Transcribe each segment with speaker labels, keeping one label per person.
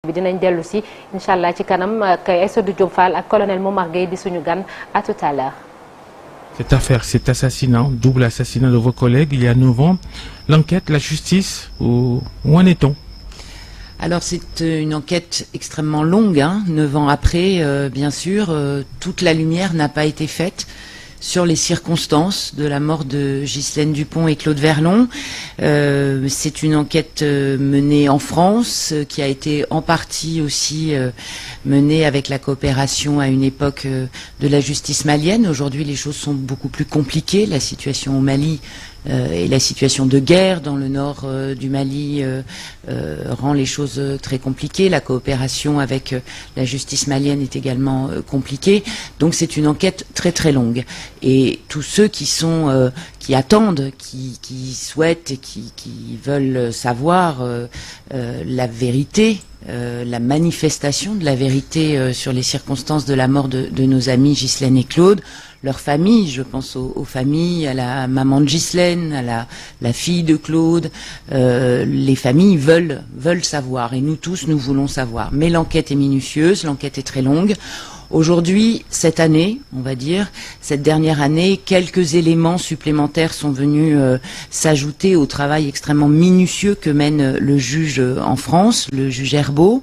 Speaker 1: bi dinañ dellu si incha allah ci kanam ak Aïssatou Diop Fall ak colonel Momar Gueye di suñu gan à tout à l'heure.
Speaker 2: Cette affaire, cet assassinat, double assassinat de vos collègues il y a 9 ans, l'enquête, la justice, où en est-on?
Speaker 3: Alors c'est une enquête extrêmement longue, 9 ans après, bien sûr, toute la lumière n'a pas été faite sur les circonstances de la mort de Ghislaine Dupont et Claude Verlon. C'est une enquête menée en France, qui a été en partie aussi menée avec la coopération à une époque de la justice malienne. Aujourd'hui, les choses sont beaucoup plus compliquées. La situation au Mali et la situation de guerre dans le nord du Mali rend les choses très compliquées. La coopération avec la justice malienne est également compliquée. Donc c'est une enquête très très longue. Et tous ceux qui attendent, qui souhaitent et qui veulent savoir la vérité, la manifestation de la vérité sur les circonstances de la mort de nos amis Ghislaine et Claude, leur famille, je pense aux familles, à la maman de Ghislaine, à la fille de Claude, les familles veulent savoir, et nous tous, nous voulons savoir. Mais l'enquête est minutieuse, l'enquête est très longue. Aujourd'hui, cette année, on va dire, cette dernière année, quelques éléments supplémentaires sont venus s'ajouter au travail extrêmement minutieux que mène le juge en France, le juge Herbeau,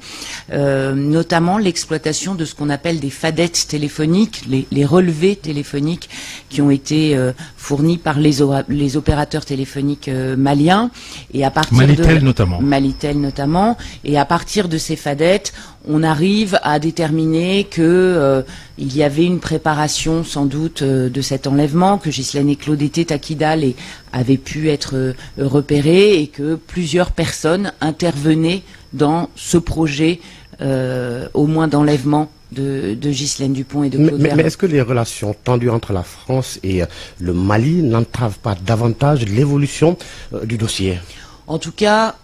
Speaker 3: notamment l'exploitation de ce qu'on appelle des fadettes téléphoniques, les relevés téléphoniques qui ont été fournis par les opérateurs téléphoniques maliens. Et à partir Malitel notamment. Et à partir de ces fadettes, on arrive à déterminer que il y avait une préparation sans doute de cet enlèvement, que Ghislaine et Claude étaient à Kidal et avaient pu être repérés, et que plusieurs personnes intervenaient dans ce projet, au moins d'enlèvement de Ghislaine Dupont et de Claude Verlon.
Speaker 4: Mais est-ce que les relations tendues entre la France et le Mali n'entravent pas davantage l'évolution du dossier?
Speaker 3: En tout cas,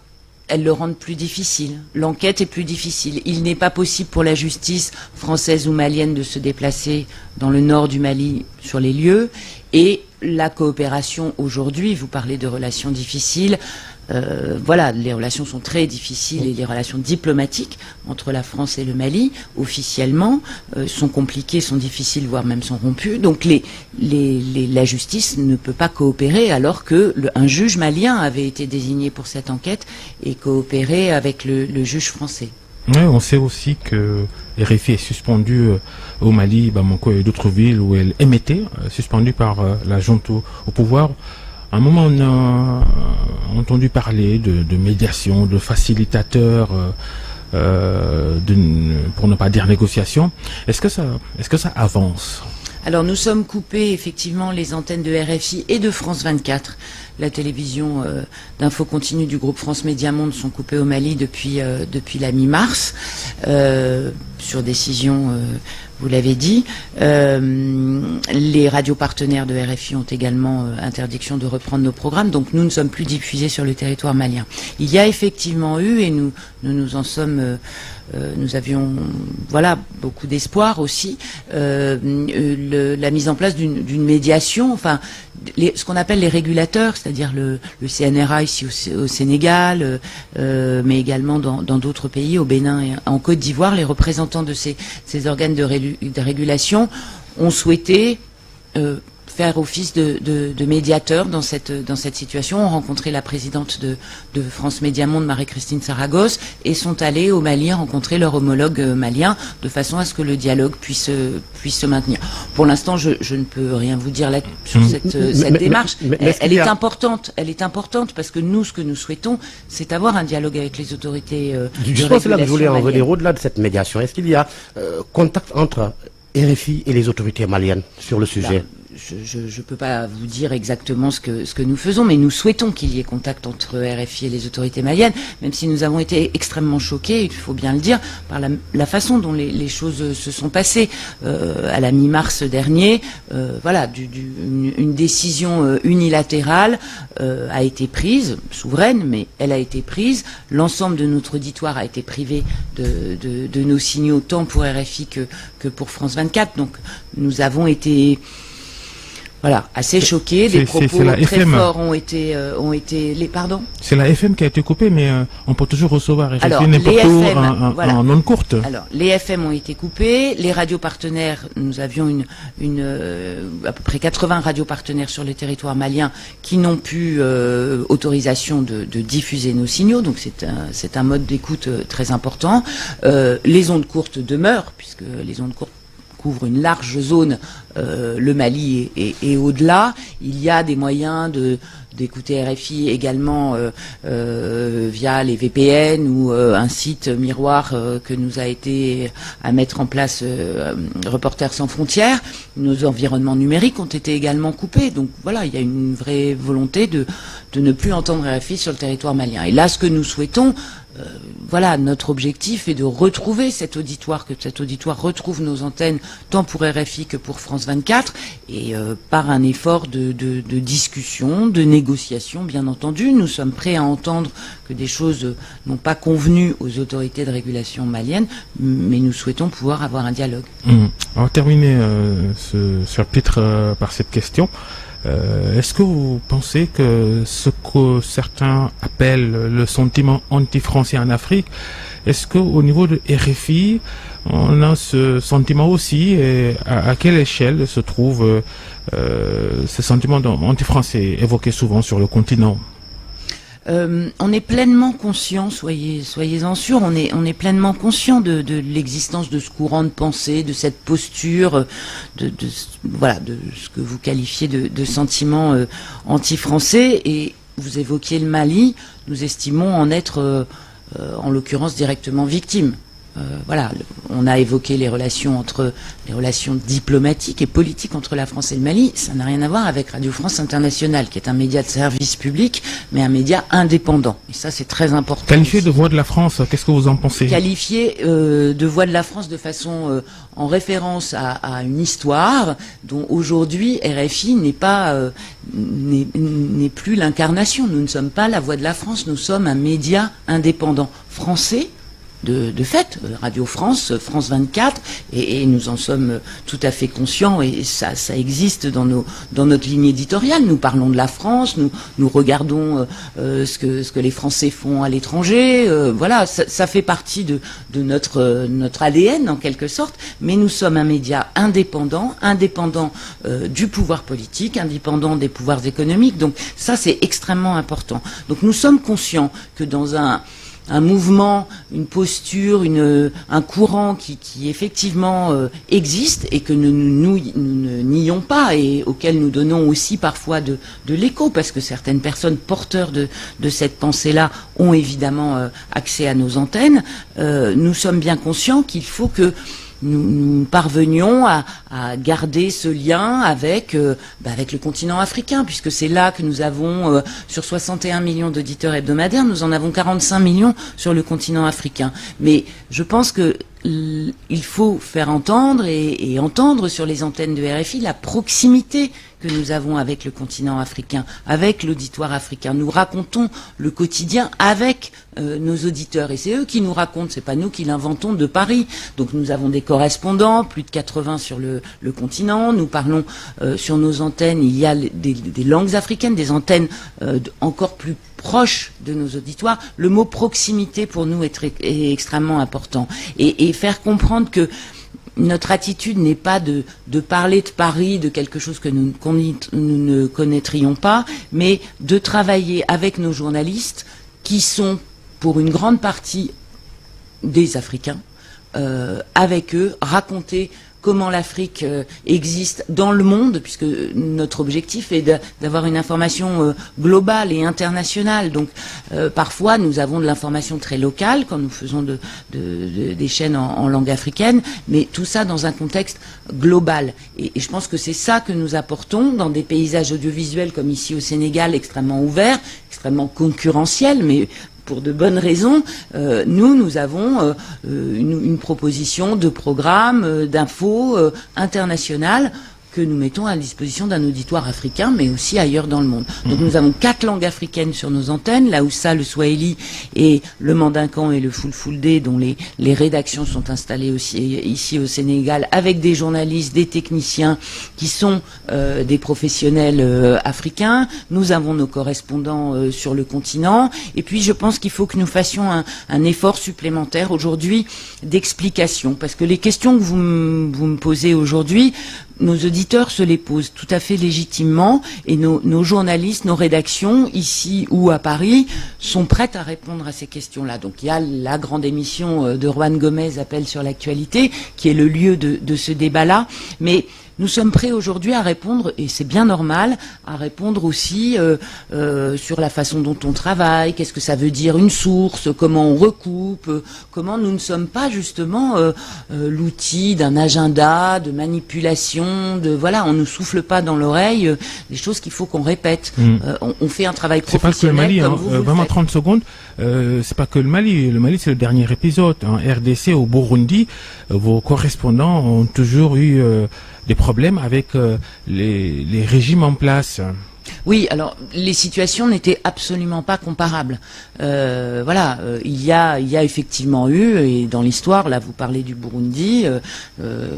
Speaker 3: elles le rendent plus difficile. L'enquête est plus difficile. Il n'est pas possible pour la justice française ou malienne de se déplacer dans le nord du Mali sur les lieux. Et la coopération aujourd'hui, vous parlez de relations difficiles, voilà, les relations sont très difficiles, et les relations diplomatiques entre la France et le Mali, officiellement, sont compliquées, sont difficiles, voire même sont rompues. Donc la justice ne peut pas coopérer, alors que un juge malien avait été désigné pour cette enquête et coopérait avec le juge français.
Speaker 2: Oui, on sait aussi que RFI est suspendu au Mali, Bamako et d'autres villes où elle émettait, suspendue par la junte au pouvoir. À un moment, on a entendu parler de médiation, de facilitateurs, pour ne pas dire négociation. Est-ce que ça avance?
Speaker 3: Alors nous sommes coupés effectivement les antennes de RFI et de France 24. La télévision d'info continue du groupe France Média Monde sont coupées au Mali depuis la mi-mars, sur décision, vous l'avez dit. Les radios partenaires de RFI ont également interdiction de reprendre nos programmes, donc nous ne sommes plus diffusés sur le territoire malien. Il y a effectivement eu, et nous en sommes... nous avions beaucoup d'espoir aussi, la mise en place d'une médiation, enfin ce qu'on appelle les régulateurs, c'est-à-dire le CNRA ici au Sénégal, mais également dans d'autres pays, au Bénin et en Côte d'Ivoire. Les représentants de ces organes de régulation ont souhaité faire office de médiateur dans cette situation, ont rencontré la présidente de France Média Monde, Marie-Christine Saragosse, et sont allés au Mali rencontrer leur homologue malien, de façon à ce que le dialogue puisse se maintenir. Pour l'instant, je ne peux rien vous dire là sur cette démarche. Elle est importante. Elle est importante parce que nous, ce que nous souhaitons, c'est avoir un dialogue avec les autorités de régulation.
Speaker 4: Je pense là que je voulais en venir au-delà de cette médiation. Est-ce qu'il y a contact entre RFI et les autorités maliennes sur le sujet?
Speaker 3: Je ne peux pas vous dire exactement ce que nous faisons, mais nous souhaitons qu'il y ait contact entre RFI et les autorités maliennes, même si nous avons été extrêmement choqués, il faut bien le dire, par la façon dont les choses se sont passées. À la mi-mars dernier, une décision unilatérale a été prise, souveraine, mais elle a été prise. L'ensemble de notre auditoire a été privé de nos signaux, tant pour RFI que pour France 24. Donc nous avons été Voilà, assez choqués, des propos
Speaker 2: c'est la
Speaker 3: très
Speaker 2: FM.
Speaker 3: forts ont été pardon.
Speaker 2: C'est la FM qui a été coupée, mais on peut toujours recevoir RFI
Speaker 3: Alors,
Speaker 2: n'importe
Speaker 3: les
Speaker 2: où
Speaker 3: FM, voilà.
Speaker 2: en ondes courtes.
Speaker 3: Alors, les FM ont été coupés, les radios partenaires, nous avions à peu près 80 radios partenaires sur le territoire malien qui n'ont plus autorisation de diffuser nos signaux, donc c'est un mode d'écoute très important. Les ondes courtes demeurent, puisque les ondes courtes couvre une large zone, le Mali et au-delà. Il y a des moyens d'écouter RFI également via les VPN ou un site miroir que nous a été à mettre en place Reporters sans frontières. Nos environnements numériques ont été également coupés. Donc voilà, il y a une vraie volonté de ne plus entendre RFI sur le territoire malien. Et là, ce que nous souhaitons, voilà, notre objectif est de retrouver cet auditoire, que cet auditoire retrouve nos antennes tant pour RFI que pour France 24, et par un effort de discussion, de négociation, bien entendu. Nous sommes prêts à entendre que des choses n'ont pas convenu aux autorités de régulation maliennes, mais nous souhaitons pouvoir avoir un dialogue.
Speaker 2: On va terminer ce chapitre par cette question. Est-ce que vous pensez que ce que certains appellent le sentiment anti-français en Afrique, est-ce qu'au niveau de RFI, on a ce sentiment aussi, et à quelle échelle se trouve ce sentiment anti-français évoqué souvent sur le continent?
Speaker 3: On est pleinement conscient, soyez-en sûrs, on est pleinement conscient de l'existence de ce courant de pensée, de cette posture, de ce que vous qualifiez de sentiment anti-français. Et vous évoquiez le Mali, nous estimons en être, en l'occurrence, directement victimes. Voilà, on a évoqué les relations diplomatiques et politiques entre la France et le Mali. Ça n'a rien à voir avec Radio France Internationale, qui est un média de service public, mais un média indépendant. Et ça, c'est très important.
Speaker 2: Qualifié de voix de la France, qu'est-ce que vous en pensez?
Speaker 3: Qualifié de voix de la France de façon en référence à une histoire dont aujourd'hui RFI n'est plus l'incarnation. Nous ne sommes pas la voix de la France, nous sommes un média indépendant français. De fait, Radio France, France 24, et nous en sommes tout à fait conscients, et ça existe dans notre ligne éditoriale. Nous parlons de la France, nous regardons ce que les Français font à l'étranger. Voilà, ça fait partie de notre ADN en quelque sorte, mais nous sommes un média indépendant du pouvoir politique, indépendant des pouvoirs économiques. Donc ça, c'est extrêmement important. Donc nous sommes conscients que dans un mouvement, une posture, un courant qui effectivement existe et que nous ne nions pas et auquel nous donnons aussi parfois de l'écho, parce que certaines personnes porteurs de cette pensée-là ont évidemment accès à nos antennes. Nous sommes bien conscients qu'il faut que nous parvenions à garder ce lien avec le continent africain, puisque c'est là que nous avons, sur 61 millions d'auditeurs hebdomadaires, nous en avons 45 millions sur le continent africain. Mais je pense que il faut faire entendre et entendre sur les antennes de RFI la proximité que nous avons avec le continent africain, avec l'auditoire africain. Nous racontons le quotidien avec nos auditeurs, et c'est eux qui nous racontent, c'est pas nous qui l'inventons de Paris. Donc nous avons des correspondants, plus de 80 sur le continent. Nous parlons sur nos antennes, il y a des langues africaines, des antennes encore plus proches de nos auditoires. Le mot proximité pour nous est extrêmement important, et faire comprendre que notre attitude n'est pas de parler de Paris, de quelque chose que nous ne connaîtrions pas, mais de travailler avec nos journalistes qui sont pour une grande partie des Africains, avec eux, raconter comment l'Afrique existe dans le monde, puisque notre objectif est d'avoir une information globale et internationale. Donc parfois nous avons de l'information très locale quand nous faisons des chaînes en langue africaine, mais tout ça dans un contexte global. Et je pense que c'est ça que nous apportons dans des paysages audiovisuels comme ici au Sénégal, extrêmement ouverts, extrêmement concurrentiels, mais pour de bonnes raisons. Nous avons une proposition de programme, d'infos internationales que nous mettons à disposition d'un auditoire africain, mais aussi ailleurs dans le monde. Donc nous avons 4 langues africaines sur nos antennes, la Hausa, le Swahili et le Mandinkan et le Fulfulde, dont les rédactions sont installées aussi ici au Sénégal, avec des journalistes, des techniciens qui sont des professionnels africains. Nous avons nos correspondants sur le continent. Et puis je pense qu'il faut que nous fassions un effort supplémentaire aujourd'hui d'explication, parce que les questions que vous me posez aujourd'hui, nos auditeurs se les posent tout à fait légitimement, et nos journalistes, nos rédactions, ici ou à Paris, sont prêtes à répondre à ces questions-là. Donc il y a la grande émission de Juan Gomez, Appel sur l'actualité, qui est le lieu de ce débat-là, mais nous sommes prêts aujourd'hui à répondre, et c'est bien normal, à répondre aussi sur la façon dont on travaille, qu'est-ce que ça veut dire une source, comment on recoupe, comment nous ne sommes pas justement l'outil d'un agenda, de manipulation, voilà, on ne nous souffle pas dans l'oreille des choses qu'il faut qu'on répète. On fait un travail professionnel.
Speaker 2: C'est pas que le Mali,
Speaker 3: comme vous
Speaker 2: vraiment
Speaker 3: faites.
Speaker 2: 30 secondes, c'est pas que le Mali. Le Mali, c'est le dernier épisode. En RDC, au Burundi, vos correspondants ont toujours eu des problèmes avec les régimes en place.
Speaker 3: Oui, alors les situations n'étaient absolument pas comparables. Voilà, il y a effectivement eu, et dans l'histoire, là vous parlez du Burundi,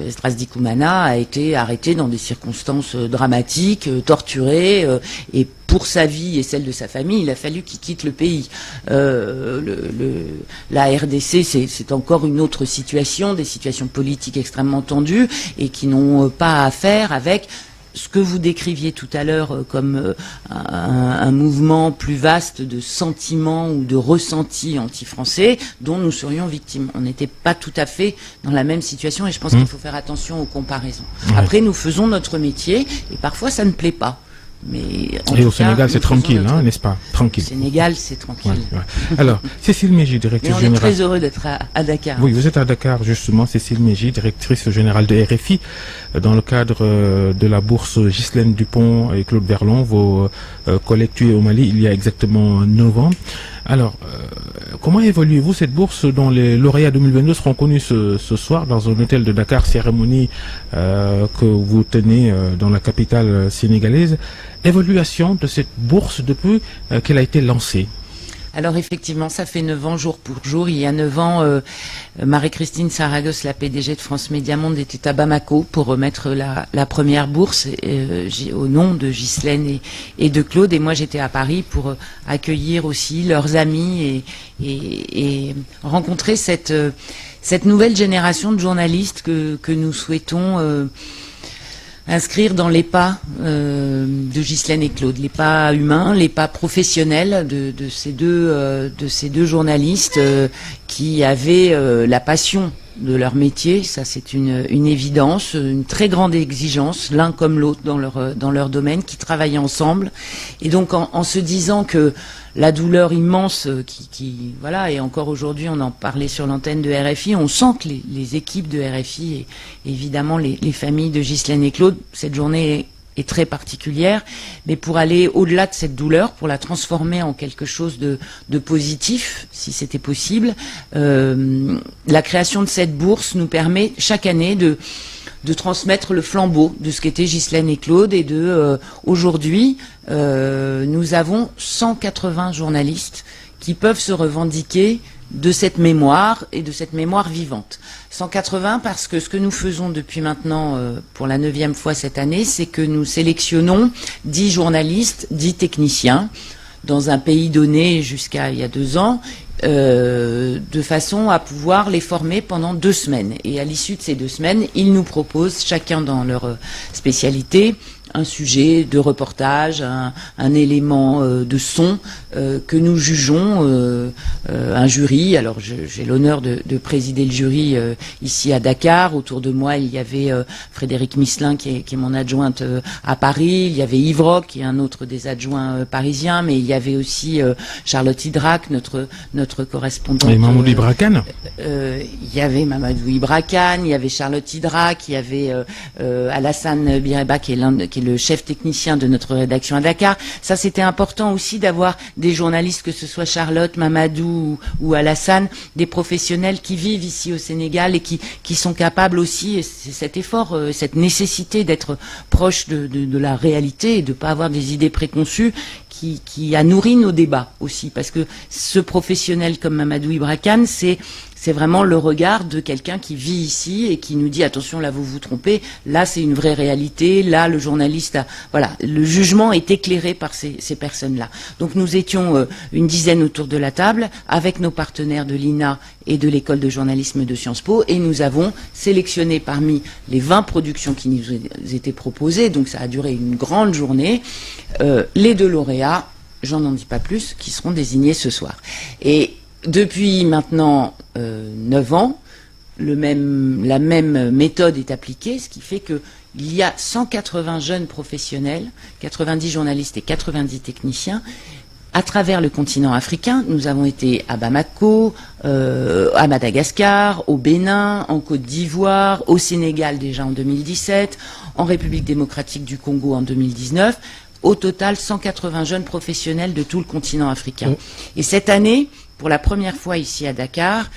Speaker 3: Esdras Dikumana a été arrêté dans des circonstances dramatiques, torturé, et pour sa vie et celle de sa famille, il a fallu qu'il quitte le pays. La RDC, c'est encore une autre situation, des situations politiques extrêmement tendues et qui n'ont pas à faire avec ce que vous décriviez tout à l'heure comme un mouvement plus vaste de sentiments ou de ressentis anti-français dont nous serions victimes. On n'était pas tout à fait dans la même situation, et je pense qu'il faut faire attention aux comparaisons.
Speaker 2: Ouais.
Speaker 3: Après, nous faisons notre métier et parfois ça ne plaît pas. Mais
Speaker 2: Et au Sénégal, c'est tranquille, n'est-ce pas? Tranquille.
Speaker 3: Au Sénégal, c'est tranquille.
Speaker 2: Ouais. Alors, Cécile Mégy, directrice
Speaker 3: Mais on est
Speaker 2: générale.
Speaker 3: très heureux d'être à Dakar.
Speaker 2: Oui, vous êtes à Dakar, justement. Cécile Mégy, directrice générale de RFI, dans le cadre de la bourse Ghislaine Dupont et Claude Verlon, vos collègues tués au Mali il y a exactement 9 ans. Alors, comment évaluez-vous cette bourse dont les lauréats 2022 seront connus ce soir dans un hôtel de Dakar, cérémonie que vous tenez dans la capitale sénégalaise? Évaluation de cette bourse depuis qu'elle a été lancée.
Speaker 3: Alors effectivement, ça fait 9 ans jour pour jour. Il y a 9 ans, Marie-Christine Saragosse, la PDG de France Média Monde, était à Bamako pour remettre la première bourse au nom de Ghislaine et de Claude. Et moi, j'étais à Paris pour accueillir aussi leurs amis et rencontrer cette nouvelle génération de journalistes que nous souhaitons inscrire dans les pas de Ghislaine et Claude, les pas humains, les pas professionnels de ces deux journalistes qui avaient la passion de leur métier. Ça, c'est une évidence, une très grande exigence, l'un comme l'autre dans leur domaine, qui travaillaient ensemble. Et donc en se disant que la douleur immense qui voilà, et encore aujourd'hui on en parlait sur l'antenne de RFI, on sent que les équipes de RFI et évidemment les familles de Ghislaine et Claude, cette journée est très particulière, mais pour aller au-delà de cette douleur, pour la transformer en quelque chose de positif, si c'était possible, la création de cette bourse nous permet chaque année de transmettre le flambeau de ce qu'était Ghislaine et Claude, et aujourd'hui, nous avons 180 journalistes qui peuvent se revendiquer de cette mémoire et de cette mémoire vivante. 180 parce que ce que nous faisons depuis maintenant, pour la 9e fois cette année, c'est que nous sélectionnons 10 journalistes, 10 techniciens, dans un pays donné jusqu'à il y a 2 ans, de façon à pouvoir les former pendant 2 semaines. Et à l'issue de ces 2 semaines, ils nous proposent, chacun dans leur spécialité, un sujet de reportage, un élément de son que nous jugeons, un jury. Alors j'ai l'honneur de présider le jury ici à Dakar. Autour de moi, il y avait Frédéric Misselin qui est mon adjointe à Paris. Il y avait Yves Roch qui est un autre des adjoints parisiens, mais il y avait aussi Charlotte Hydrac, notre notre correspondante.
Speaker 2: Et Mamadou Ibra Kane.
Speaker 3: Il y avait Mamadou Ibra Kane, il y avait Charlotte Hydrac, il y avait Alassane Bireba qui est le chef technicien de notre rédaction à Dakar. Ça, c'était important aussi d'avoir des journalistes, que ce soit Charlotte, Mamadou ou Alassane, des professionnels qui vivent ici au Sénégal et qui sont capables aussi, et c'est cet effort, cette nécessité d'être proche de la réalité et de pas avoir des idées préconçues qui a nourri nos débats aussi, parce que ce professionnel comme Mamadou Ibra Kane, c'est vraiment le regard de quelqu'un qui vit ici et qui nous dit attention, là vous vous trompez, là c'est une vraie réalité, là le journaliste a, voilà, le jugement est éclairé par ces personnes-là. Donc nous étions une dizaine autour de la table avec nos partenaires de l'INA et de l'école de journalisme de Sciences Po, et nous avons sélectionné parmi les 20 productions qui nous étaient proposées, donc ça a duré une grande journée, les 2 lauréats, j'en dis pas plus, qui seront désignés ce soir. Et depuis maintenant 9 ans, la même méthode est appliquée, ce qui fait que il y a 180 jeunes professionnels, 90 journalistes et 90 techniciens. À travers le continent africain, nous avons été à Bamako, à Madagascar, au Bénin, en Côte d'Ivoire, au Sénégal déjà en 2017, en République démocratique du Congo en 2019. Au total, 180 jeunes professionnels de tout le continent africain. Et cette année, pour la première fois ici à Dakar,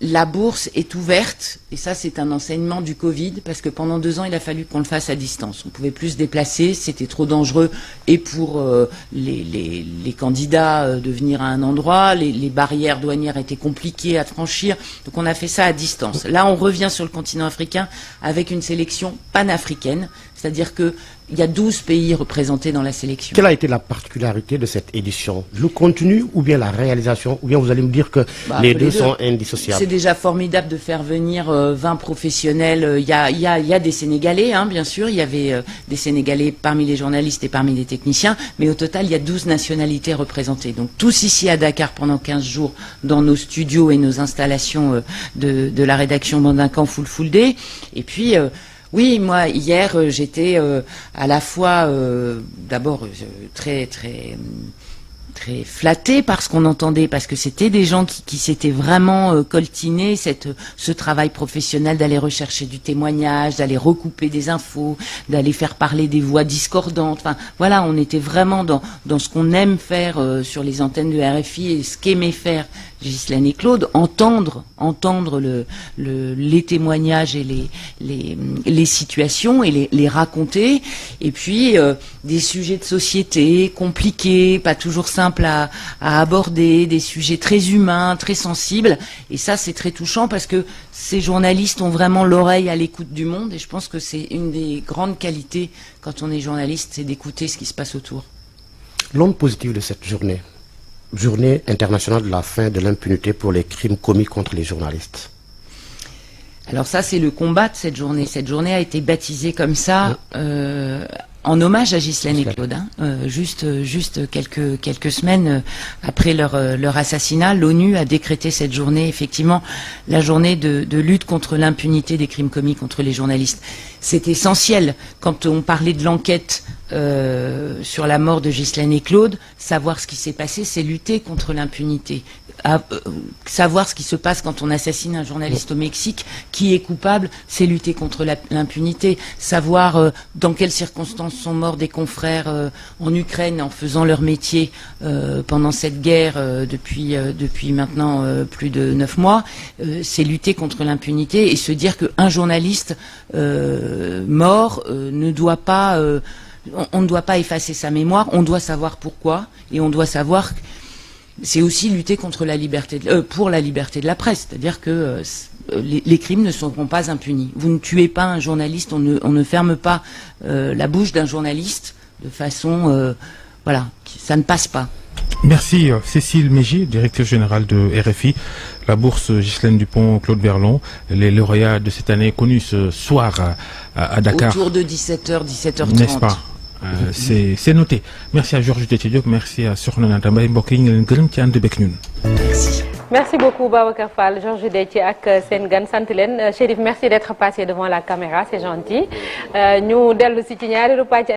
Speaker 3: la bourse est ouverte, et ça c'est un enseignement du Covid, parce que pendant 2 ans il a fallu qu'on le fasse à distance. On pouvait plus se déplacer, c'était trop dangereux, et pour les candidats de venir à un endroit, les barrières douanières étaient compliquées à franchir, donc on a fait ça à distance. Là on revient sur le continent africain avec une sélection panafricaine, c'est-à-dire que il y a 12 pays représentés dans la sélection.
Speaker 4: Quelle a été la particularité de cette édition? Le contenu ou bien la réalisation? Ou bien vous allez me dire que les deux sont indissociables?
Speaker 3: C'est déjà formidable de faire venir 20 professionnels. Il y a des Sénégalais, hein, bien sûr. Il y avait des Sénégalais parmi les journalistes et parmi les techniciens. Mais au total, il y a 12 nationalités représentées. Donc tous ici à Dakar pendant 15 jours dans nos studios et nos installations de la rédaction Bandincan Full Day. Et puis... oui, moi hier j'étais à la fois d'abord très flattée par ce qu'on entendait, parce que c'était des gens qui s'étaient vraiment coltinés ce travail professionnel d'aller rechercher du témoignage, d'aller recouper des infos, d'aller faire parler des voix discordantes. Enfin voilà, on était vraiment dans ce qu'on aime faire sur les antennes de RFI et ce qu'aimait faire Ghislaine et Claude, entendre les témoignages et les situations et les raconter, et puis des sujets de société compliqués, pas toujours simples à aborder, des sujets très humains, très sensibles, et ça c'est très touchant parce que ces journalistes ont vraiment l'oreille à l'écoute du monde, et je pense que c'est une des grandes qualités quand on est journaliste, c'est d'écouter ce qui se passe autour.
Speaker 4: L'onde positive de cette journée internationale de la fin de l'impunité pour les crimes commis contre les journalistes.
Speaker 3: Alors ça, c'est le combat de cette journée. Cette journée a été baptisée comme ça en hommage à Ghislaine et Claude. Juste quelques semaines après leur assassinat, l'ONU a décrété cette journée, effectivement, la journée de lutte contre l'impunité des crimes commis contre les journalistes. C'est essentiel quand on parlait de l'enquête sur la mort de Ghislaine et Claude. Savoir ce qui s'est passé, c'est lutter contre l'impunité. Savoir ce qui se passe quand on assassine un journaliste au Mexique, qui est coupable, c'est lutter contre l'impunité. Savoir dans quelles circonstances sont morts des confrères en Ukraine en faisant leur métier pendant cette guerre depuis maintenant plus de 9 mois, c'est lutter contre l'impunité et se dire qu'un journaliste mort ne doit pas... on ne doit pas effacer sa mémoire, on doit savoir pourquoi, et on doit savoir... C'est aussi lutter contre pour la liberté de la presse, c'est-à-dire que les crimes ne seront pas impunis. Vous ne tuez pas un journaliste, on ne ferme pas la bouche d'un journaliste de façon... voilà, ça ne passe pas.
Speaker 2: Merci Cécile Mégier, directrice générale de RFI. La bourse Ghislaine Dupont, Claude Verlon, les lauréats de cette année connus ce soir à Dakar.
Speaker 3: Autour de 17h, 17h30.
Speaker 2: N'est-ce pas? C'est noté. Merci à Georges Déthié, merci à Sokhna Nata Mbaye, mbokk yi ngeen gërëm ci ànd bekk ñun.
Speaker 3: Merci.
Speaker 1: Merci beaucoup Babacar Fall, Georges Déthié ak seen gan sant leen. Chérif, merci d'être passé devant la caméra, c'est gentil. Ñu dellu si ci ñaareelu pàcc